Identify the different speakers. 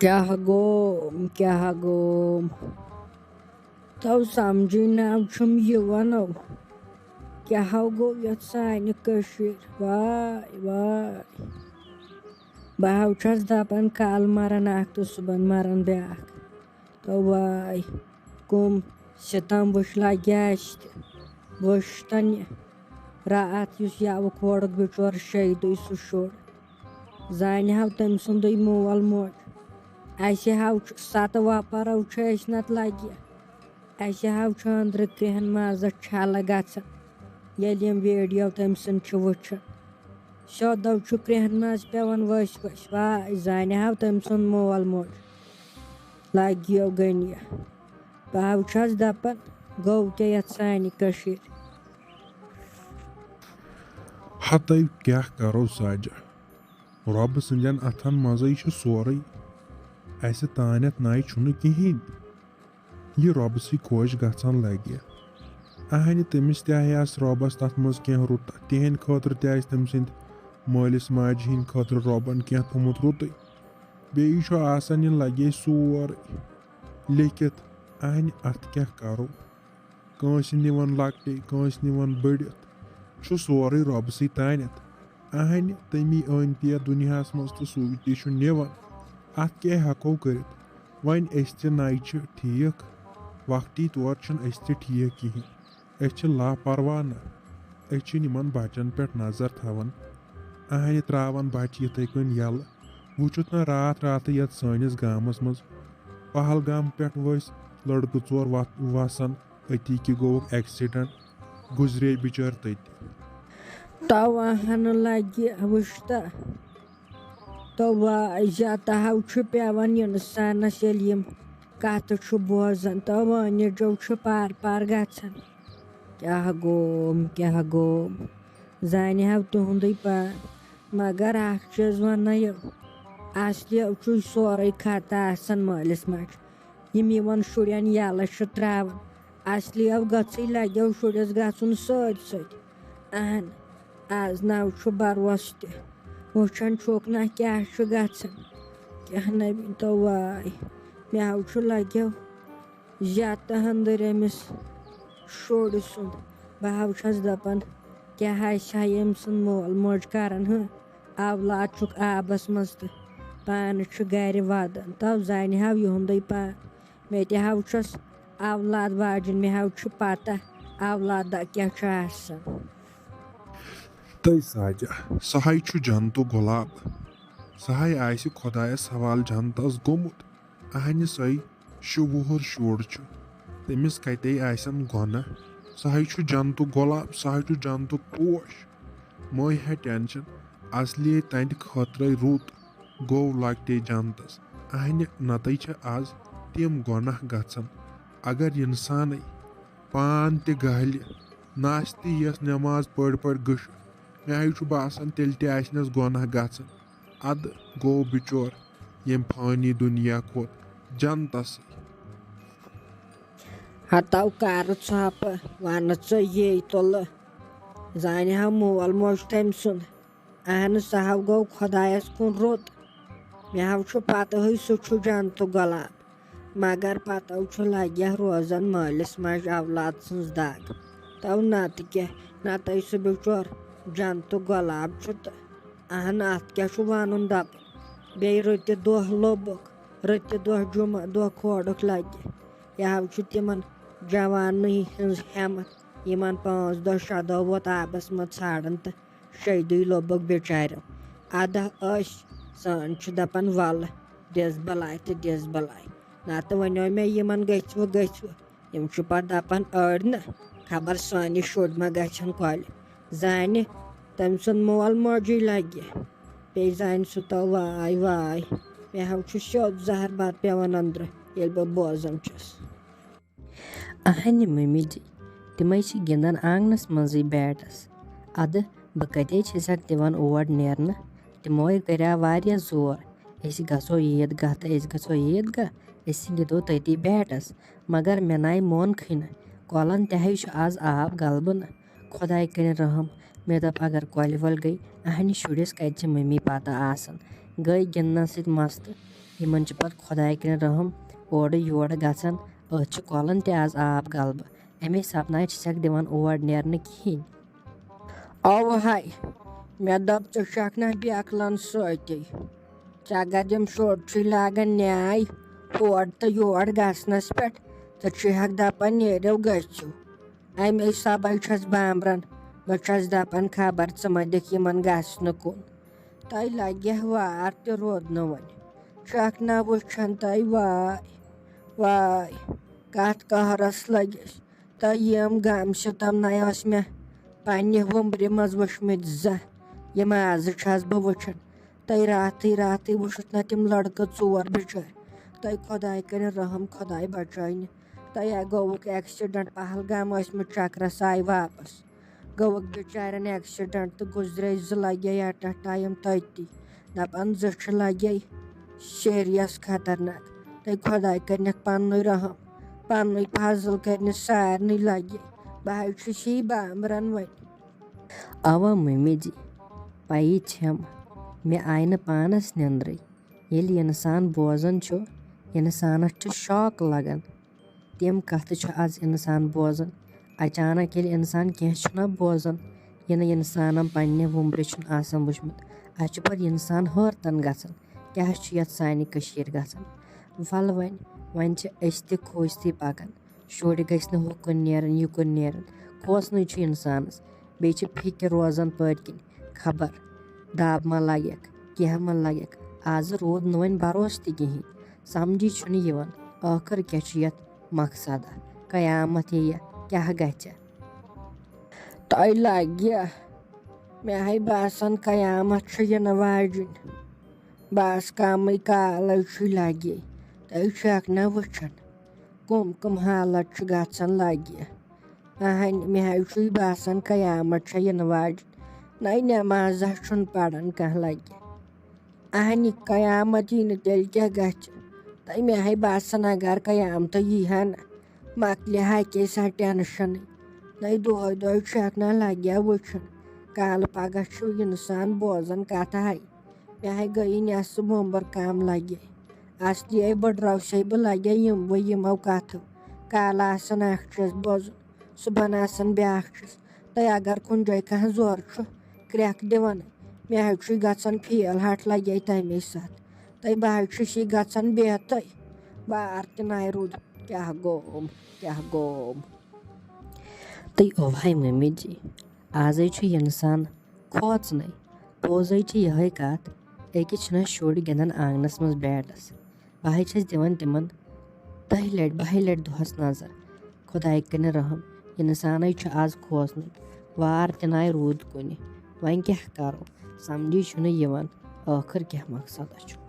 Speaker 1: क्या गोम तव समझी नाव छुम युवनो क्या गो यत सानि कशीर वाय वाय बह छस दपन काल मरन अख तो सुबन मरन ब्याख तो वाय कुम सितम वुश लग्याश वुश तन रात युस यवक वोड़क बिचोर शहीद सु शुर जान हाव तम सुंद मोल मोज अस हाव सत वपरो नत लगे अस हाव अंदर क्रहन माज छल गन ये वीडियो तम सुंद वुचान शोदो क्रहन माज पेवान वस वस वाय जान हाव तम सुंद मोल मोज लग्यो गनिया बह छस दपन गो क्या यत सानि कशीर
Speaker 2: हतै क्या करो साजा रब सन्दन अथन मजे सोरे अस तानत नाय छुन कहीं यह रब सी खुश गचान लगे अहन तमिस तस रबस तथ मज कह रुत तिहद खतर तम सद मालिस माज हिंद खतर रबन कह थोमुत रुत बेन यह लगे सोरे लेखित अहन अत क्या करो कंस निवन लकटे कंस निवन बड़ित सोरे रब सी तानत अहन तमी अन पे दुनिया मज तो सू निवन अत क्या हेको कर वन नाय ठीक वक्ती तौर ठीक कहीं लापरवाह न बचन पे नजर थवान अहन त्रावान बच्चे इथे कन यल वुचुत न रात रात ये सानिस गामस मज पहलगाम पे वस लड़क चोर वसान अति कि गो एक्सीडेंट गुजरे बिचार तति
Speaker 1: तव अहन लगे वुश्ता तो वाह हाव पेवान इंसानस कत बोजान तो वनिजो पार पार गचान क्या गोम जान हाव तुंद पान मगर अख चीज वन असलियो सोरे खत मालिस मज यम शुरन यल त्रावान असलियो गई लगे शुरस गुन सत अहन आज नव भरोस तुचान छुक ना क्या गचान क्या नबी तो वाय मे हाव लगे जत अंदर अमिस शुर सुंद बह छस दपान क्या यम सुंद मोल मोज करान औलाद छुक आबस मज तो पान गर वदन तव जान हाव युंद पान मे तव छस औलाद वाजन मे हाव पता औलाद क्या
Speaker 2: तै साजा सहाय जनतु गुलाब सहाय आस खुदायस हवाल जनतस गोमुत अहन सै शुवुहर शुर तमिस कते गुना सहाय जनतु गुलाब सहाय जनतु पोश मई है टेंशन असलिए तंद खतर रुत गो लकटे जनतस अहन नत आज तम गुनाह गचान अगर इंसान पान तहल नस तस नमाज पड़ गश मे बासान तेल तस गुनाह गचान अद गो बिचोर यम फानी दुनिया खोत जनतस
Speaker 1: हतव कर छप वन ये तुल जान हाव मोल मोज तम सुंद अहन सह गो खुदायस कुन रुत मे हाव पत सह जनतु गुलाब मगर पत लगे रोजान मालिस मज औलाद सज दाग तव नत क्या नत सह बिचोर जनतु गुलाब तो अहन अत क्या वन दप बे रत दह लोबुक रत दह जुमा दह खोड़क लगे यह हाव तिमन जवान हज हेमत इन 5 दह 6 दह वोत आबस मज छाड़न तो 6 लोबुक बेचारो अद सान दपान वल दिस बलाय तो दिस बलाय नत वनो मे इन गु यम पत दपान अड़ न खबर सानि शुर मा गन कल जान तम सुंद मोल मोजी लगे पे जान सह तो वाय वाय मे हाव सोद जहर बात पेवान अंदर ये बह बोजान
Speaker 3: अहन मम्मी जी तम गिंदान आंगनस मज बैटस अद बह कते छसक दिवान और नेरन तमो कर वारिया जोर गो ईदगाह तो गो ईदगाह गिंदो तती बैटस मगर मे नाय मोनखी न कलन तह आज आब गलबन खुदाय कर रहम मे दप अगर कल वल गई अहन शुरस कत मम्मी पता आसन गई गिंदन सत मस्त यमन छ पत खुदाय कन रहम ओर योर गसन अथ छ कॉलन ते आज आब गलब अमे सपनाय छक दिवान ओर नेरन कहीं
Speaker 1: अव हाय मे दप च शकना बेकलन सती च दिम शोर लागन न्याय और तो योर गसनस पे तो छक दपान नेरो गो अमे सबे छस बामरन बस दपान खबर च मा दिख यमन गसन कुन तय लगे वार तो रोद न वन शकना वुचन तय वाय वाय कत कहरस लगिस तम गम सितम नस मे पन्ने वुम्ब्र मज वुचमत यम आज बह वुचन तय रात वुचत न तम लड़क चोर बिचार तय खुदाय कर रहम खुदाय बचान तय गोवुक एक्सीडेंट पहलगाम चक्रास आय वापस गोवुक बिचारन एक्सीडेंट तो गुजरे लगे एट अ टाइम तती दपान लगे सीरियस खतरनाक तय खुदाय कर पन्न रहम पन्न फजल कर सारे लगे बह सी बामरन वन
Speaker 3: अवा मम्मी जी पई छम मे आय न पानस निंद्रे येल इंसान बोजन छो इंसानस छ शौक लगन तम कथ छ आज इंसान बोजन अचानक येल इंसान कह छुना बोजन यन इंसान पन्ने वुम्ब्र छुन आसन वुचमत अच पत इंसान हरतन गसन क्या छ यत सानि कशीर गसन वल वन छ अस त खोज ती पकन शुर गस न हुकुन नेरन युकुन नेरन खोसन छ इंसानस बे छ फिक्र रोजन पतकिन खबर दाब मा लगेक कह मा लगेक आज रोद न वन भरोस त कहीं समझी छुन यवन आखिर क्या छ यत मकसद कयामत ये क्या गछ
Speaker 1: तय लगे मे हाय बासन कयामत इन वाजन बस कम काल लगे तय शकना वुचन कम हालत गसन लगे अहन मे हाय बासन कयामत इन वाजन नई नमाज छुन पढ़न कह लगे अहन कयामत यी तेल क्या गछ तय मे हाय बासन अगर कयामत यी हन मकल हाके सा टेंशन नई दह शकना लगे वुचन काल पगह इंसान बोजन कथ हाय मे हाय गई नस मोबर कम लगे असलिए बड्राव से बह लगे यमो कथो काल बोजन सुबह ब्या तय अगर कुन जाय कह जोर क्रैक दिवान मे हाय गसन फेल हट लगे तमे साथ तय बह गसन बेहत बार तय रूद क्या गोम
Speaker 3: तय ओहाय मम्मी जी आज इंसान खोचन पोज यह कत अकिस शुर गिंदन आंगनस मज बैटस बह दिवान तिमन 10 लट दोहस नजर खुदाय कन रहम इंसान आज खोसन वार तनाय रूद कुन वन क्या करो समझी छुन यवन आखिर क्या मकसद